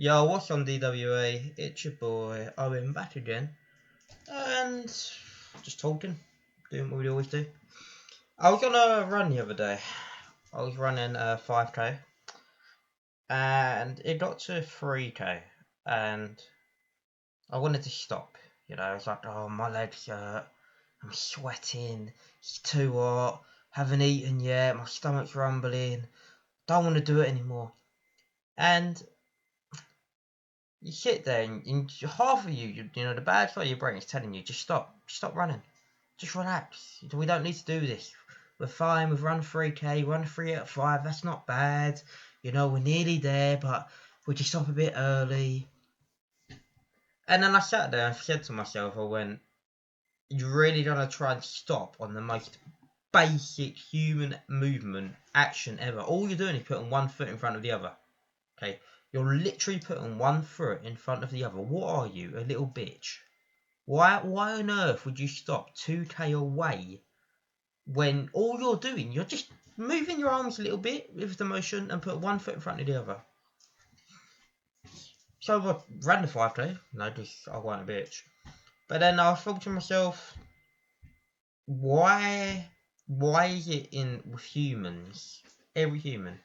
Yo, what's on DWA? It's your boy Owen back again, and just talking, doing what we always do. I was on a run the other day. I was running 5k, and it got to 3k, and I wanted to stop. I was like, oh, my legs hurt, I'm sweating, it's too hot, haven't eaten yet, my stomach's rumbling, don't want to do it anymore. And you sit there and half of you, the bad side of your brain is telling you, just stop running, just relax. We don't need to do this. We're fine. We've run 3k, run 3 out of 5. That's not bad. We're nearly there, but we just stop a bit early. And then I sat there and said to myself, I went, you're really gonna try and stop on the most basic human movement action ever. All you're doing is putting one foot in front of the other. Okay, you're literally putting one foot in front of the other. What are you, a little bitch? Why on earth would you stop 2k away when all you're doing, you're just moving your arms a little bit with the motion and put one foot in front of the other? So I ran the 5k, no, just I wasn't a bitch. But then I thought to myself, why is it with humans, every human,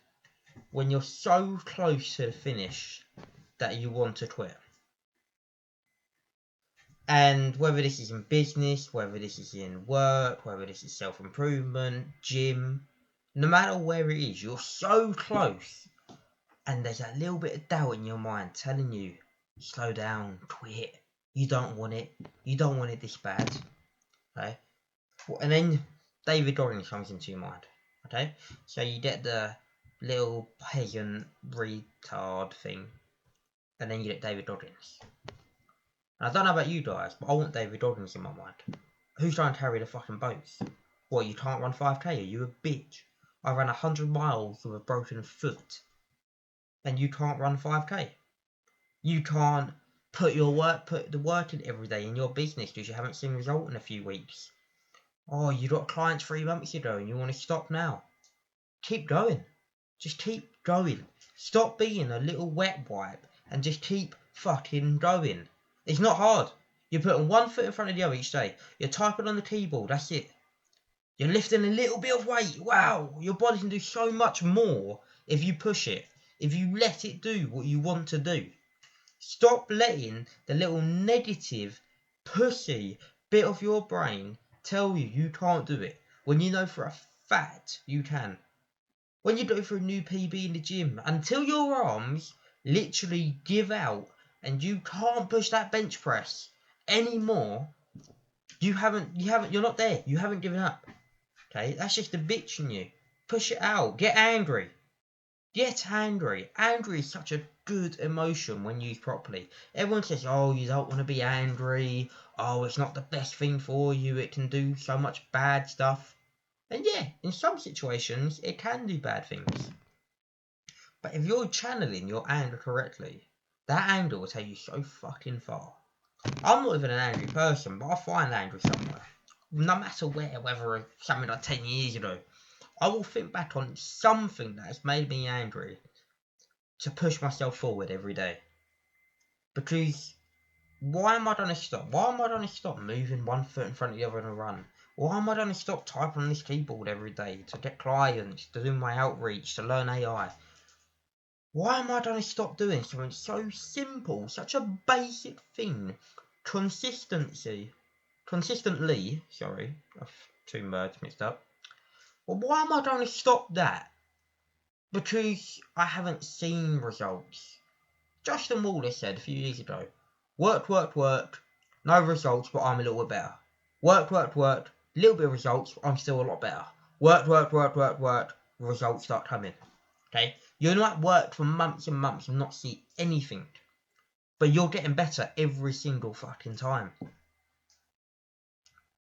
when you're so close to the finish that you want to quit? And whether this is in business, whether this is in work, whether this is self-improvement, gym, no matter where it is, you're so close, and there's that little bit of doubt in your mind telling you, slow down, quit, you don't want it this bad, okay? And then David Goggins comes into your mind, okay? So you get the little pagan retard thing, and then you get David Goggins. And I don't know about you guys, but I want David Goggins in my mind. Who's trying to carry the fucking boats? What, you can't run 5k? Are you a bitch? I ran 100 miles with a broken foot, and you can't run 5k. You can't put the work in every day in your business because you haven't seen result in a few weeks. Oh, you got clients 3 months ago and you want to stop now. Keep going. Just keep going. Stop being a little wet wipe and just keep fucking going. It's not hard. You're putting one foot in front of the other each day. You're typing on the keyboard, that's it. You're lifting a little bit of weight. Wow, your body can do so much more if you push it. If you let it do what you want to do. Stop letting the little negative, pussy bit of your brain tell you can't do it, when you know for a fact you can. When you go for a new PB in the gym, until your arms literally give out and you can't push that bench press anymore, you're not there. You haven't given up. Okay, that's just the bitch in you. Push it out. Get angry. Get angry. Angry is such a good emotion when used properly. Everyone says, oh, you don't want to be angry. Oh, it's not the best thing for you. It can do so much bad stuff. And yeah, in some situations, it can do bad things. But if you're channeling your anger correctly, that anger will take you so fucking far. I'm not even an angry person, but I find anger somewhere. No matter where, whether it's something like 10 years ago, I will think back on something that has made me angry to push myself forward every day. Because why am I going to stop? Why am I going to stop moving one foot in front of the other in a run? Why am I going to stop typing on this keyboard every day to get clients, to do my outreach, to learn AI? Why am I going to stop doing something so simple, such a basic thing? Consistently, sorry, I've 2 words mixed up. Well, why am I going to stop that? Because I haven't seen results. Justin Waller said a few years ago, work, no results, but I'm a little bit better. Work, little bit of results, I'm still a lot better. Work, results start coming. Okay? You might work for months and months and not see anything, but you're getting better every single fucking time.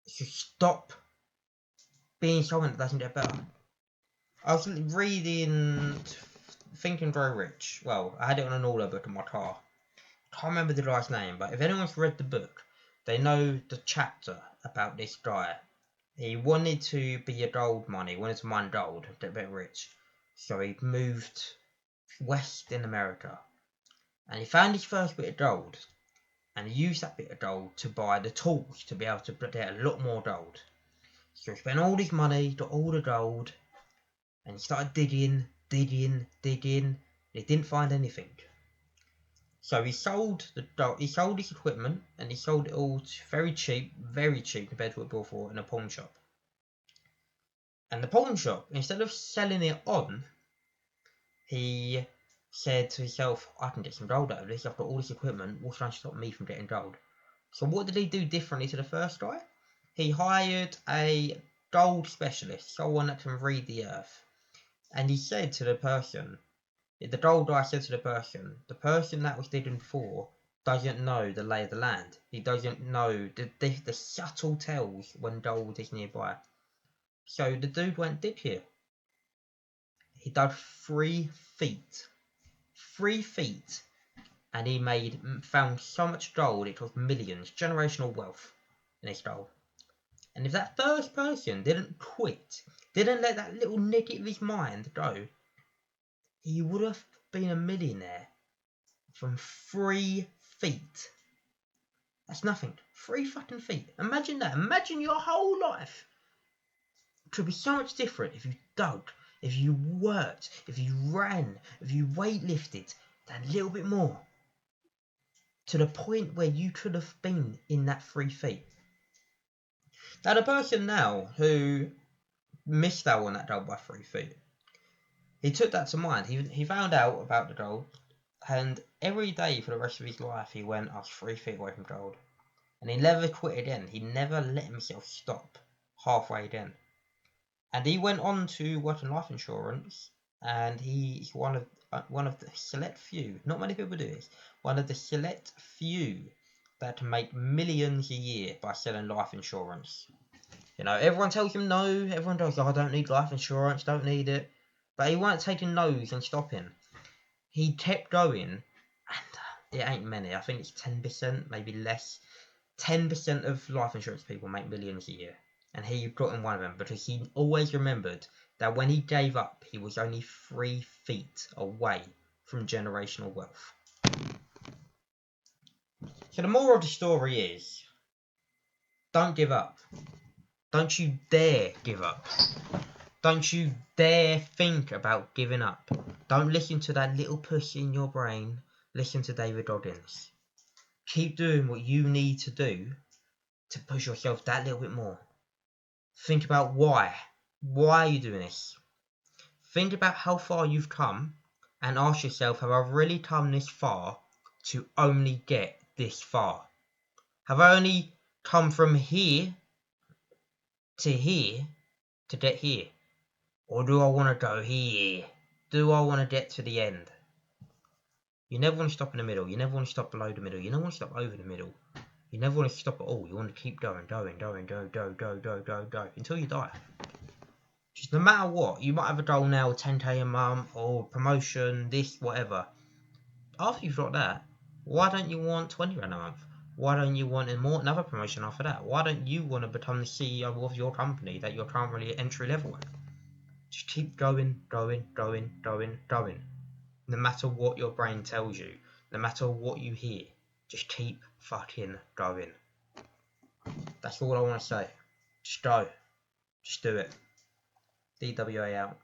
So stop being someone that doesn't get better. I was reading Think and Grow Rich. Well, I had it on an audiobook in my car. Can't remember the guy's name, but if anyone's read the book, they know the chapter about this guy. He wanted to be a gold miner. He wanted to mine gold, get a bit rich. So he moved west in America. And he found his first bit of gold. And he used that bit of gold to buy the tools to be able to get a lot more gold. So he spent all his money, got all the gold, and he started digging. He didn't find anything. So he sold his equipment, and he sold it all very cheap compared to what it bought for in a pawn shop. And the pawn shop, instead of selling it on, he said to himself, I can get some gold out of this, I've got all this equipment, what's going to stop me from getting gold? So what did he do differently to the first guy? He hired a gold specialist, someone that can read the earth. And he said to the person, the gold guy said to the person that was digging for doesn't know the lay of the land. He doesn't know the subtle tells when gold is nearby. So the dude went dig here. He dug 3 feet. 3 feet. And he found so much gold, it was millions, generational wealth in his gold. And if that first person didn't quit, didn't let that little nugget of his mind go, he would have been a millionaire from 3 feet. That's nothing. 3 fucking feet. Imagine that. Imagine your whole life. It could be so much different if you dug, if you worked, if you ran, if you weightlifted that little bit more. To the point where you could have been in that 3 feet. Now the person now who missed out on that gold by 3 feet, he took that to mind. He found out about the gold, and every day for the rest of his life he went, I was 3 feet away from gold. And he never quit again. He never let himself stop halfway again. And he went on to work in life insurance, and he's one of the select few, not many people do this, one of the select few that can make millions a year by selling life insurance. You know, everyone tells him no, everyone goes, I don't need life insurance, don't need it. But he weren't taking no's and stopping. He kept going, and it ain't many, I think it's 10%, maybe less. 10% of life insurance people make millions a year. And he got in one of them because he always remembered that when he gave up, he was only 3 feet away from generational wealth. So the moral of the story is, don't give up. Don't you dare give up. Don't you dare think about giving up. Don't listen to that little push in your brain. Listen to David Goggins. Keep doing what you need to do to push yourself that little bit more. Think about why. Why are you doing this? Think about how far you've come and ask yourself, have I really come this far to only get this far? Have I only come from here to get here? Or do I want to go here? Do I want to get to the end? You never want to stop in the middle. You never want to stop below the middle. You never want to stop over the middle. You never want to stop at all. You want to keep going, go, until you die. Just no matter what, you might have a goal now, 10k a month, or promotion, this, whatever. After you've got that, why don't you want 20 grand a month? Why don't you want another promotion after that? Why don't you want to become the CEO of your company that you're currently entry level at? Just keep going. No matter what your brain tells you, no matter what you hear, just keep fucking going. That's all I want to say. Just go. Just do it. DWA out.